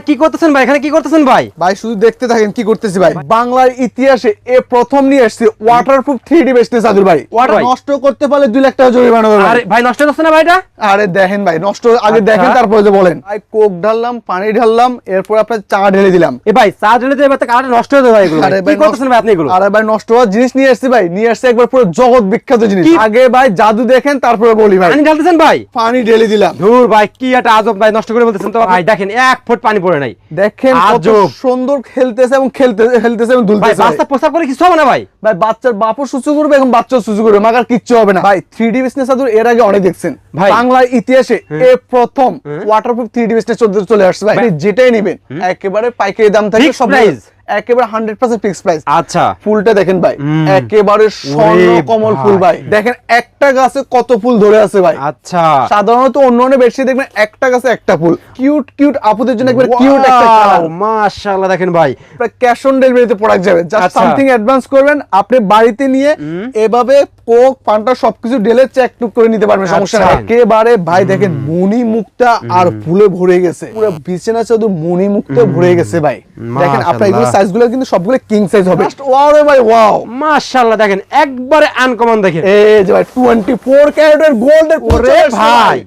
কি করতেছেন ভাই? এখানে কি করতেছেন ভাই? ভাই শুধু দেখতে থাকেন কি করতেছি ভাই। বাংলার ইতিহাসে এ প্রথম নিয়ে আসছে ওয়াটারপ্রুফ 3D বেস্টে চাদর ভাই। ওয়াটার নষ্ট করতে পারলে 2 লাখ টাকা জরিমানা হবে। আরে ভাই নষ্ট হচ্ছে না ভাইটা? আরে দেখেন ভাই, নষ্ট আগে দেখেন তারপরে যে বলেন। ভাই কোক ঢাললাম, পানি ঢাললাম, এরপর আপনার চা ঢেলে দিলাম। এ ভাই চা ঢেলে দিয়ে এবার কালারটা নষ্ট হয়ে যাবে ভাই এগুলো। আরে কি করতেছেন ভাই আপনি এগুলো? আরে ভাই নষ্ট হওয়ার জিনিস নিয়ে আসছি ভাই, নিয়ে আসছে একবার পুরো জগৎ বিখ্যাত জিনিস। আগে ভাই জাদু দেখেন তারপরে বলি ভাই। পানি ঢালতেছেন ভাই? পানি ঢেলে দিলাম। ধুর ভাই কি একটা আজব ভাই, নষ্ট করে বলতেছেন তো ভাই। দেখেন 1 ফুট পানি পড়ে নাই। দেখেন কত আজব সুন্দর খেলতেছে এবং খেলতেছে এবং ভাই। দুলতেছে। বাচ্চা প্রস্তাব করে কিছু হবে না ভাই? ভাই বাচ্চার বাপও সুসু করবে এবং বাচ্চাও সুসু করবে, মাগার কিচ্ছু হবে না ভাই। 3D বিজনেস চাদর এর আগে অনেক দেখছেন ভাই। বাংলার ইতিহাসে এ প্রথম ওয়াটারপ্রুফ 3D বিজনেস চাদর চলে আসছে ভাই। আপনি যেটাই নেবেন একেবারে পাইকারি দাম থাকে, Fixed সব price? একেবারে 100% ফিক্স প্রাইস। আচ্ছা ফুলটা দেখেন ভাই, একেবারে স্বর্ণ কমল ফুল ভাই। দেখেন একটা গাছে কত ফুল ধরে আছে ভাই। আচ্ছা সাধারণত অন্য অন্য বেডশিট দেখবেন একটা গাছে একটা ফুল। কিউট কিউট আপুদের জন্য একবার কিউট একটা কালার। মাশাআল্লাহ দেখেন ভাই, ক্যাশ অন ডেলিভারিতে প্রোডাক্ট যাবে। জাস্ট সামথিং অ্যাডভান্স করবেন, আপনি বাড়িতে নিয়ে এভাবে কোক পান্টা সবকিছু ঢেলে চেক টুক করে নিতে পারবেন, সমস্যা নেই। একেবারে ভাই দেখেন মণি মুক্তা আর ফুলে ভরে গেছে, পুরো বিছানা চাদর মণি মুক্তা ভরে গেছে ভাই। দেখেন আপনার এগুলো সাইজগুলো কিন্তু সবগুলো কিং সাইজ হবে। ওয়াও রে ভাই ওয়াও মাশাআল্লাহ দেখেন একবারে আনকমন। দেখেন এই যে ভাই 24 ক্যারেটের গোল্ডের ওরে ভাই,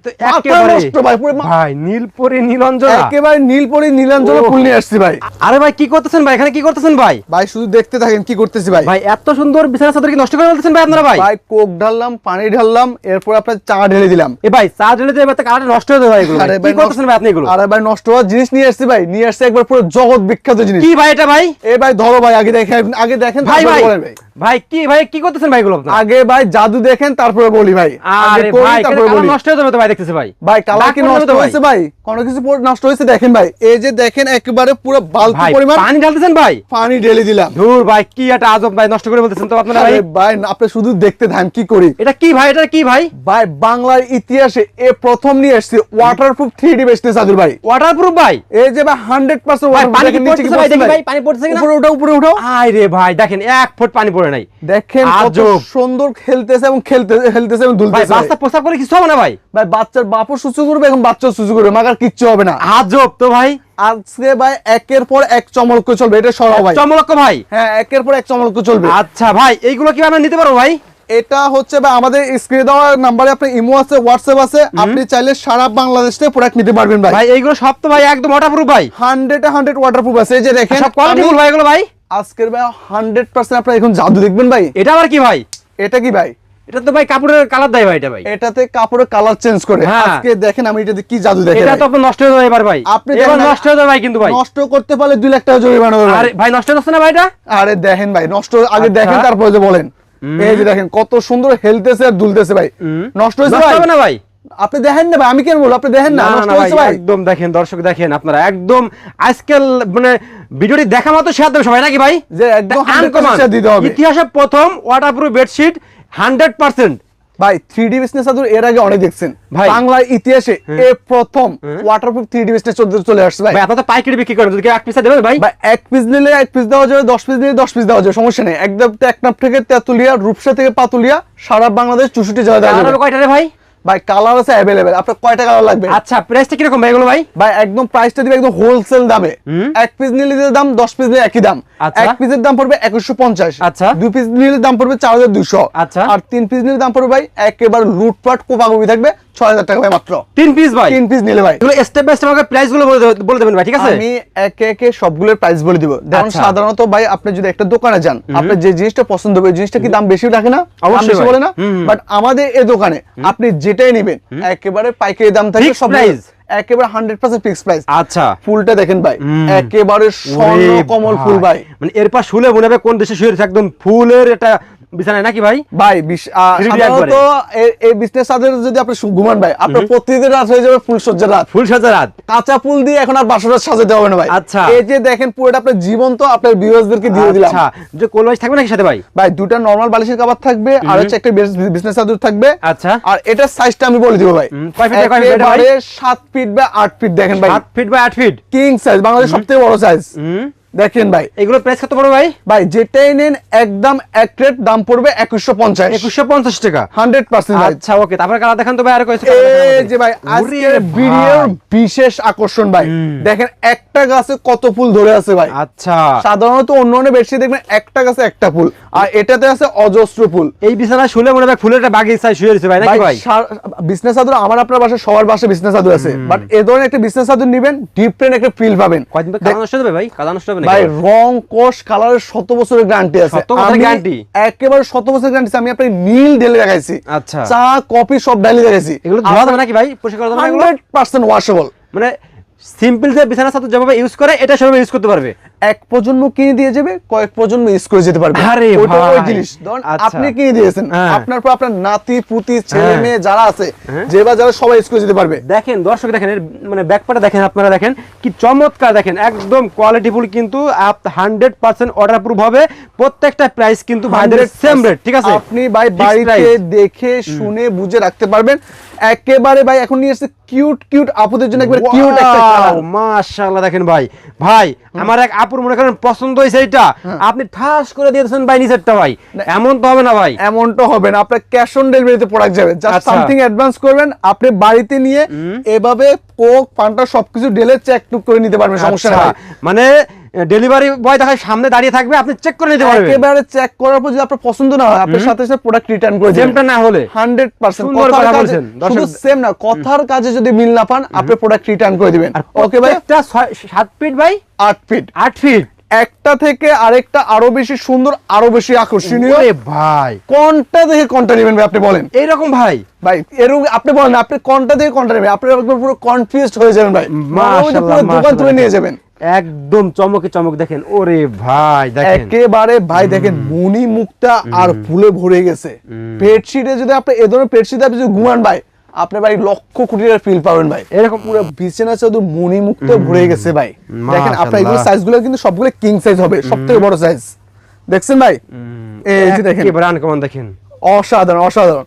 তো একেবারে নষ্ট ভাই, পুরো ভাই নীলপরি নীলাঞ্জনা, একেবারে নীলপরি নীলাঞ্জনা ফুল নিয়ে আসছি ভাই। আরে ভাই কি করতেছেন ভাই? এখানে কি করতেছেন ভাই? ভাই শুধু দেখতে থাকেন কি করতেছি ভাই। ভাই এত সুন্দর বিছানা চাদর কি নষ্ট করে ফেলতেছেন ভাই আপনারা ভাই? ভাই কোক ঢাললাম, পানি ঢাললাম, এরপর আপনার চা ঢেলে দিলাম। এ ভাই চা ঢেলে দিয়ে এবার কালারটা নষ্ট হয়ে যাবে ভাই এগুলো। আরে কি করতেছেন ভাই আপনি এগুলো? আরে ভাই নষ্ট হওয়ার জিনিস নিয়ে আসছি ভাই, নিয়ে আসছে একবার পুরো জগৎ বিখ্যাত জিনিস। কি ভাই এটা ভাই? এ ভাই ধরো ভাই, আগে দেখেন ভাই তারপরে ভাই বলেন ভাই। ভাই কি করতেছেন ভাই এগুলো আপনারা? আগে ভাই জাদু দেখেন তারপরে বলি ভাই। আরে ভাই তারপরে কালার বলি। নষ্ট হয়ে যাবে তো ভাই, দেখতেছি ভাই। ভাই কালার কি নষ্ট হয়েছে ভাই? কোনো কিছু নষ্ট হয়েছে দেখেন ভাই, এই যে দেখেন একেবারে পুরো বালতি ভাই পরিমাণ পানি ঢালতেছেন ভাই? পানি ঢেলে দিলাম। ধুর ভাই কি একটা আজব ভাই, নষ্ট করে বলতেছেন তো আপনারা ভাই। আরে ভাই আপনি শুধু দেখতে থাকেন কি করি। এটা কি ভাই? এটা কি ভাই? ভাই বাংলার ইতিহাসে এ প্রথম নিয়ে আসছে ওয়াটারপ্রুফ 3D বেস্টে চাদর ভাই। ওয়াটারপ্রুফ ভাই? এই যে ভাই 100% ভাই পানি কি দেখেন নিচে কি পড়তেছে ভাই? দেখি পড়ছে ভাই পানি পড়তেছে কিনা? উপরে উঠাও, উপরে উঠাও। আরে ভাই দেখেন 1 ফুট পানি পড়ে নাই। দেখেন কত আজব সুন্দর খেলতেছে এবং খেলতেছে এবং ভাই। দুলতেছে। বাচ্চা প্রস্তাব করে কিছু হবে না ভাই? ভাই বাচ্চার বাপও সুসু করবে এবং বাচ্চাও সুসু করবে, মাগার কিচ্ছু হবে না। আজব তো ভাই। আজকে ভাই একের পর এক চমলক্য চলবে, এটা সরাও ভাই। চমলক্ষ ভাই? হ্যাঁ একের পর এক চমলক্য চলবে। আচ্ছা ভাই এইগুলো কি আমরা নিতে পারবো ভাই? এটা হচ্ছে ভাই আমাদের স্ক্রিনে দেওয়া নাম্বারে আপনার ইমো আছে, হোয়াটসঅ্যাপ আছে, আপনি চাইলে সারা বাংলাদেশ থেকে প্রোডাক্ট নিতে পারবেন ভাই। ভাই এইগুলো সব তো ভাই একদম ওয়াটারপ্রুফ ভাই। 100 ওয়াটারপ্রুফ আছে, এই যে দেখেন সব কোয়ালিটি ফুল ভাই এগুলো ভাই। আজকের ভাই 100% আপনারা এখন জাদু দেখবেন ভাই। এটা আবার কি ভাই? এটা কি ভাই? এটা তো ভাই কাপড়ের কালার দেয় ভাই। এটা ভাই এটাতে কাপড়ের কালার চেঞ্জ করে। হ্যাঁ। আজকে দেখেন আমি এটাতে কি জাদু দেখেন। এটা তো আপনার নষ্ট হয়ে যাবে এবার ভাই। আপনি এবার দেখেন নষ্ট হয়ে যাবে ভাই কিন্তু ভাই। নষ্ট করতে পারলে 2 লাখ টাকা জরিমানা হবে। আরে ভাই নষ্ট হচ্ছে না ভাই এটা? আরে দেখেন ভাই, নষ্ট আগে আচ্ছা। দেখেন তারপরে যে বলেন। এই যে দেখেন কত সুন্দর হেলতেছে আর দুলতেছে ভাই। নষ্ট হয়েছে নষ্ট ভাই? হবে না ভাই? আপনি দেখেন না ভাই, আমি কেন বলবো, আপনি দেখেন না নষ্ট হয়েছে ভাই। একদম দেখেন দর্শক, দেখেন আপনারা একদম আজকাল মানে ভিডিওটি দেখা মতো শেয়ার দেবে সবাই নাকি ভাই? যে একদম আনকমন 100% দিতে হবে। ইতিহাসে প্রথম ওয়াটারপ্রুফ বেডশিট 100%। ভাই 3D বিজনেস চাদর এর আগে অনেক দেখছেন ভাই। বাংলার ইতিহাসে এ প্রথম ওয়াটারপ্রুফ 3D বিজনেস চাদর চলে আসছে ভাই। ভাই আপনারা তো পাইকারি বিক্রি করেন, যদি কেউ এক পিস দেবেন ভাই? ভাই এক পিস নিলে এক পিস দেওয়া যাবে, 10 পিস নিলে 10 পিস দেওয়া যাবে, সমস্যা নেই। একদম টেকনাফ থেকে তেতুলিয়া, রূপসা থেকে পাতুলিয়া, সারা বাংলাদেশ 64 জেলা দেওয়া যাবে। কালার কয়টা রে ভাই? ভাই কালার আছে अवेलेबल, আপনার কয়টা কালার লাগবে? আচ্ছা প্রাইসটা কি রকম ভাই এগুলো ভাই? ভাই একদম প্রাইসটা দিবে একদম হোলসেল দামে। এক পিস নিলে যে দাম, 10 পিস নিলে একই দাম। আচ্ছা। এক পিসের দাম পড়বে 2150। আচ্ছা। 2 পিস নিলে দাম পড়বে 4200। আচ্ছা। আর 3 পিস নিলে দাম পড়বে ভাই একেবারে লুটপাট কোপাকুপি থাকবে 6000 টাকা ভাই মাত্র। 3 পিস ভাই? 3 পিস নিলে ভাই। এগুলো স্টেপ বাই স্টেপ আমাকে প্রাইস গুলো বলে দেবেন ভাই, ঠিক আছে? আমি একে একে সবগুলোর প্রাইস বলে দিব। যেমন আচ্ছা। সাধারণত ভাই আপনি যদি একটা দোকানে যান, আপনার যে জিনিসটা পছন্দ হবে, ওই জিনিসটা কি দাম বেশি রাখে না? দাম অবশ্যই বেশি ভাই। বলে না? বাট আমাদের এই দোকানে আপনি যেটাই নেবেন একেবারে পাইকারি দাম থাকে, Fixed সব price? একেবারে 100% ফিক্স প্রাইস। আচ্ছা ফুলটা দেখেন ভাই, একেবারে স্বর্ণ কমল ফুল ভাই। মানে এরপর শুলে মনে হবে কোন দেশে শুয়ে রয়েছে, একদম ফুলের একটা বিছানায় নাকি ভাই? ভাই একবারে। সাধারণত এই বিজনেস সাদের যদি আপনি ঘুমান ভাই, আপনার প্রতিদিন রাত হয়ে যাবে ফুল সজ্জার রাত। ফুল সাজা রাত? কাঁচা ফুল দিয়ে এখন আর বাসর রাত সাজাতে হবে না ভাই। আচ্ছা। এই যে দেখেন পুরোটা আপনার জীবন্ত আপনার ভিউয়ার্সদেরকে দিয়ে দিলাম। আচ্ছা যে কোল ওয়াইজ থাকবে নাকি সাথে ভাই? ভাই দুটা নরমাল বালিশের কভার থাকবে, আর হচ্ছে একটা বিজনেস চাদর থাকবে। আচ্ছা। আর এটার সাইজটা আমি বলে দিব ভাই। কয় ফিট বাই কয় ফিট ভাই? 7 ফিট বা 8 ফিট দেখেন ভাই। 7 feet by 8 feet king size, বাংলাদেশের সবথেকে বড় সাইজ। দেখেন ভাই, এগুলো প্রাইস কত পড়বে ভাই? ভাই যেটাই নেন একদম এক রেট, দাম পড়বে 2150 2150 টাকা 100% ভাই। আচ্ছা ওকে, তারপর কালার দেখান তো ভাই, আর কয়েছে এই যে ভাই আজকের ভিডিওর বিশেষ আকর্ষণ ভাই, দেখেন একটা গাছে কত ফুল ধরে আছে ভাই। আচ্ছা, সাধারণত অন্য বেডশিট দেখবেন একটা গাছে একটা ফুল, আর এটাতে আছে অজস্র ফুল। এই বিছানা শুলে মনে হয় ফুলের একটা বাগিচায় শুয়ে রয়েছে ভাই, নাকি ভাই? বিজনেস চাদর আমার আপনার বাসায় সবার বাসায় বিজনেস চাদর আছে, বাট এই ধরনের একটা বিজনেস চাদর নিবেন, ডিফারেন্ট একটা ফিল পাবেন। কয়দিন পর কালার নষ্ট হবে ভাই? কালার নষ্ট হবে না ভাই রং কোষ কালারের 100 বছরের গ্যারান্টি আছে। 100 বছরের গ্যারান্টি? একেবারে 100 বছরের গ্যারান্টি। আমি আপনাকে নীল ঢেলে দেখাইছি, আচ্ছা, চা কফি সব ঢেলে দেখাইছি। এগুলো ধোয়া যাবে নাকি ভাই? পরিষ্কার করা যাবে না এগুলো? 100% ওয়াশেবল। মানে সিম্পল যে বিছানা চাদর যেভাবে ইউজ করে এটা সেভাবে ইউজ করতে পারবে। এক প্রজন্ম কিনে দিয়ে যাবে, কয়েক প্রজন্ম ইউজ করে যেতে পারবে। আরে ওইটা ভাই, ওই জিনিস ধরুন আচ্ছা। আপনি কিনে দিয়েছেন, হ্যাঁ। আপনার পর আপনার নাতি পুতি ছেলে হ্যাঁ। মেয়ে যারা আছে, হ্যাঁ। যারা সবাই ইউজ করে যেতে পারবে। দেখেন দর্শক, দেখেন এর মানে ব্যাকপাটা দেখেন, আপনারা দেখেন কি চমৎকার, দেখেন একদম কোয়ালিটিফুল, কিন্তু 100% অর্ডার প্রুফ হবে। প্রত্যেকটা প্রাইস কিন্তু ভাইদের সেম রেট, ঠিক আছে? আপনি ভাই Fixed বাড়িতে price। দেখে শুনে বুঝে রাখতে পারবেন। একেবারে ভাই এখন নিয়ে এসেছে কিউট কিউট আপুদের জন্য, একবারে কিউট একটা কালার। Wow, মাশাআল্লাহ, দেখেন ভাই, আমার এক আপুর মনে করেন পছন্দ হয়েছে এটা, আপনি ঠাস করে দিয়েছেন ভাই নিচেরটা ভাই, এমন তো হবে না ভাই। এমনটা হবে না, আপনার ক্যাশ অন ডেলিভারিতে প্রোডাক্ট যাবে। জাস্ট আচ্ছা। সামথিং অ্যাডভান্স করবেন, আপনি বাড়িতে নিয়ে এভাবে কোক পান্টা সবকিছু ঢেলে চেক টুক করে নিতে পারবেন, সমস্যা আচ্ছা, নাই। মানে ডেলিভারি বয় দেখায় সামনে দাঁড়িয়ে থাকবে, আপনি চেক করে নিতে পারবেন। একেবারে চেক করার পর যদি আপনার পছন্দ না হয়, আপনার সাথে সাথে প্রোডাক্ট রিটার্ন করে দিবেন। সেমটা না হলে 100% সুন্দর কথা বলছেন, শুধু দর্শক। সেম না, কথার কাজে যদি মিল না পান, আপনি প্রোডাক্ট রিটার্ন করে দিবেন। ওকে ভাই, একটা 7 ফিট ভাই, 8 ফিট 8 ফিট, একটা থেকে আরেকটা আরো বেশি সুন্দর, আরো বেশি আকর্ষণীয়। ওরে ভাই, কোনটা দেখে কোনটা নেবেন ভাই আপনি বলেন? এইরকম ভাই, ভাই এরকম আপনি বলেন, আপনি কোনটা দেখে কোনটা নেবেন? আপনি একবার পুরো কনফিউজড হয়ে যাবেন ভাই, মাশাআল্লাহ, পুরো দোকান তুলে নিয়ে যাবেন। একদম চমকে চমক, দেখেন ওরে ভাই, দেখেন একেবারে ভাই দেখেন মণি মুক্তা আর ফুলে ভরে গেছে। বেডশিটে যদি আপনি এ ধরনের বেডশিটে আপনি যদি ঘুমান ভাই, আপনি ভাই লক্ষ কোটি টাকার ফিল পাবেন ভাই। এরকম পুরো বিছানা চাদর মণি মুক্ত ভরে গেছে ভাই। দেখেন আপনার মাশাআল্লাহ। এগুলো সাইজগুলো কিন্তু সবগুলো কিং সাইজ হবে, সবথেকে বড় সাইজ। দেখছেন ভাই, এই যে দেখেন একেবারে আনকমন, দেখেন অসাধারণ অসাধারণ।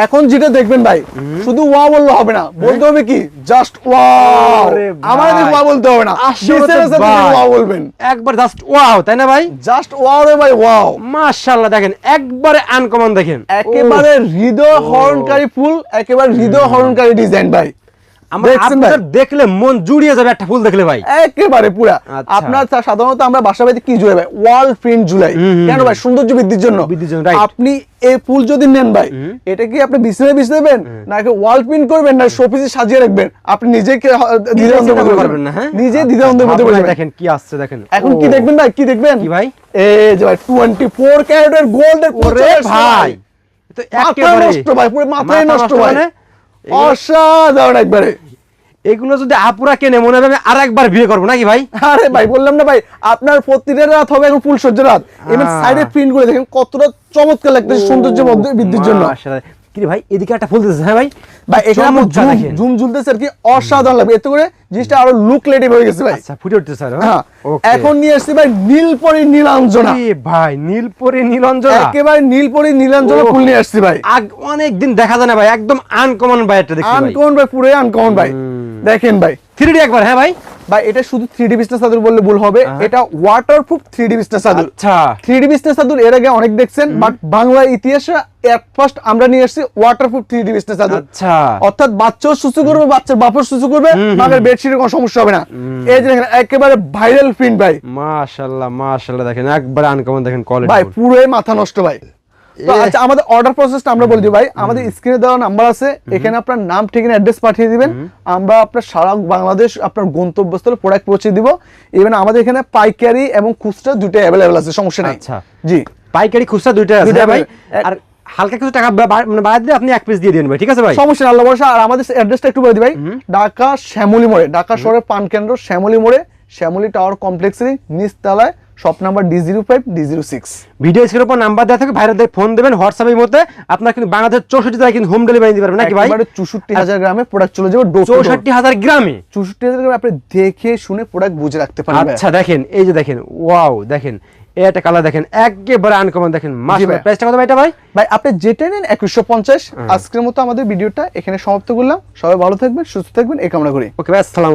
এখন যেটা দেখবেন ভাই, শুধু ওয়াও বললে হবে না, বলতে হবে কি জাস্ট ওয়াও। আরে ভাই, আমাদের ওয়াও বলতে হবে না, আসলে তো বিছানা চাদর ভাই, ওয়াও বলবেন। একবার জাস্ট ওয়াও, তাই না ভাই? জাস্ট ওয়াও রে ভাই, ওয়াও। মাশাআল্লাহ, দেখেন একবারে আনকমন, দেখেন একেবারে হৃদয় হরণকারী ফুল, একেবারে হৃদয় হরণকারী ডিজাইন ভাই। আমরা দেখছেন ভাই? আপনাদের দেখলে মন জুড়িয়ে যাবে একটা ফুল দেখলে ভাই। একেবারে পুরা। আচ্ছা। আপনার সাধারণত আমরা বাসা বাড়িতে কি ঝুলাই ভাই? ওয়াল প্রিন্ট ঝুলাই। কেন ভাই? সৌন্দর্য বৃদ্ধির জন্য। right। আপনি এই ফুল যদি নেন ভাই, এটা কি আপনি বিছানায় বিছাবেন, নাকি ওয়াল প্রিন্ট করবেন, না শোপিসে সাজিয়ে রাখবেন? আপনি নিজেকে দ্বিধাদ্বন্দ্বের মধ্যে পারবেন না, হ্যাঁ? নিজে দ্বিধাদ্বন্দ্বের মধ্যে পড়বেন। দেখেন কি আসছে, দেখেন এখন কি দেখবেন ভাই? কি দেখবেন? কি ভাই? এই যে ভাই 24 ক্যারেটের গোল্ডের ওরে ভাই, তো মাথা একেবারে নষ্ট ভাই, পুরো মাথায় মাথা নষ্ট ভাই। মানে? অসাধারণ একবারে। এগুলো যদি আপুরা কেনে মনে হবে আমি আরেকবার বিয়ে করবো, নাকি ভাই? আরে ভাই বললাম না ভাই, আপনার প্রতিটা রাত হবে এখন ফুল সজ্জা রাত। এমন সাইডে প্রিন্ট করে দেখেন কতটা চমৎকার লাগতেছে, সৌন্দর্য বৃদ্ধির জন্য। মাশাআল্লাহ। কি রে ভাই, এদিকে একটা ফুল দিতেছে, হ্যাঁ ভাই? ভাই এখানে আপনার চমৎকার দেখেন। জুম ঝুলতেছে আর কি, অসাধারণ লাগবে। এতে করে জিনিসটা আরো লুকলেটিভ হয়ে গেছে ভাই। আচ্ছা, ফুটে উঠতেছে স্যার। হ্যাঁ, এখন নিয়ে আসছি ভাই নীলপরি নীলাঞ্জনা। ভাই নীলপরি নীলাঞ্জনা, একেবারে নীলপরি নীলাঞ্জনা ফুল নিয়ে আসছি ভাই। অনেক দিন দেখা যায় না ভাই, একদম আনকমন ভাই, এটা দেখছি ভাই। আনকমন ভাই, পুরো আনকমন ভাই। দেখেন ভাই 3D একবার, হ্যাঁ ভাই? ভাই এটা শুধু 3D বিজনেস চাদর বললে ভুল হবে, এটা ওয়াটারপ্রুফ 3D বিজনেস চাদর। আচ্ছা, 3D বিজনেস চাদর এর আগে অনেক দেখছেন, বাট বাংলা ইতিহাসে এট ফার্স্ট আমরা নিয়ে আসছি ওয়াটারপ্রুফ 3D বিজনেস চাদর। আচ্ছা, অর্থাৎ বাচ্চাও সুসু করবে, বাচ্চার বাপও সুসু করবে, মাগের বেডশিটের কোনো সমস্যা হবে না। এই যে দেখেন একেবারে ভাইরাল প্রিন্ট ভাই। মাশাআল্লাহ মাশাআল্লাহ, দেখেন একবার আনকমন, দেখেন কোয়ালিটি ভাই পুরোই মাথা নষ্ট ভাই। তো আচ্ছা, আমাদের অর্ডার প্রসেসটা আমরা বলে দিই ভাই। আমাদের স্ক্রিনে দেওয়া নাম্বার আছে, এখানে আপনার নাম ঠিকানা অ্যাড্রেস পাঠিয়ে দিবেন, আমরা আপনার সারা বাংলাদেশ আপনার গন্তব্যস্থলে প্রোডাক্ট পৌঁছে দিব। ইভেন আমাদের এখানে পাইকারি এবং খুচরা দুটোই অ্যাভেলেবল আছে, সমস্যা নাই। আচ্ছা জি, পাইকারি খুচরা দুইটাই আছে, দুইটাই হ্যাঁ ভাই? আছে। আর হালকা কিছু টাকা মানে বাদ দিয়ে আপনি এক পিস দিয়ে দিন ভাই, ঠিক আছে ভাই? সমস্যা নাই, আল্লাহ ভরসা। আর আমাদের অ্যাড্রেসটা একটু বলে দিই ভাই। ঢাকা শ্যামলী মোড়ে, ঢাকা শহরের পান কেন্দ্র শ্যামলী মোড়ে, শ্যামলী টাওয়ার কমপ্লেক্সের নিচতলায়, shop number D05 D06। Video স্ক্রিনের উপর নাম্বার দেওয়া থাকে, ভাইরাদের ফোন দেবেন, হোয়াটসঅ্যাপের মধ্যে আপনার কিন্তু বাংলাদেশ 64 জেলায় কিন্তু হোম ডেলিভারি দিতে পারবেন, নাকি ভাই? একেবারে 64,000 গ্রামে প্রোডাক্ট চলে যাবে, 64,000 গ্রামে। 64,000 গ্রামে আপনি দেখে শুনে প্রোডাক্ট বুঝে রাখতে পারবেন। আচ্ছা দেখেন, এই যে দেখেন, ওয়াও, দেখেন এই একটা কালার, দেখেন একেবারে আনকমন, দেখেন মাশাআল্লাহ। প্রাইসটা কত ভাই এটা ভাই? ভাই আপনি যেটা নেন 2150। আজকের মতো আমাদের ভিডিওটা এখানে সমাপ্ত করলাম। সবাই ভালো থাকবেন, সুস্থ থাকবেন, এই কামনা করি। ওকে ভাই, আসসালাম।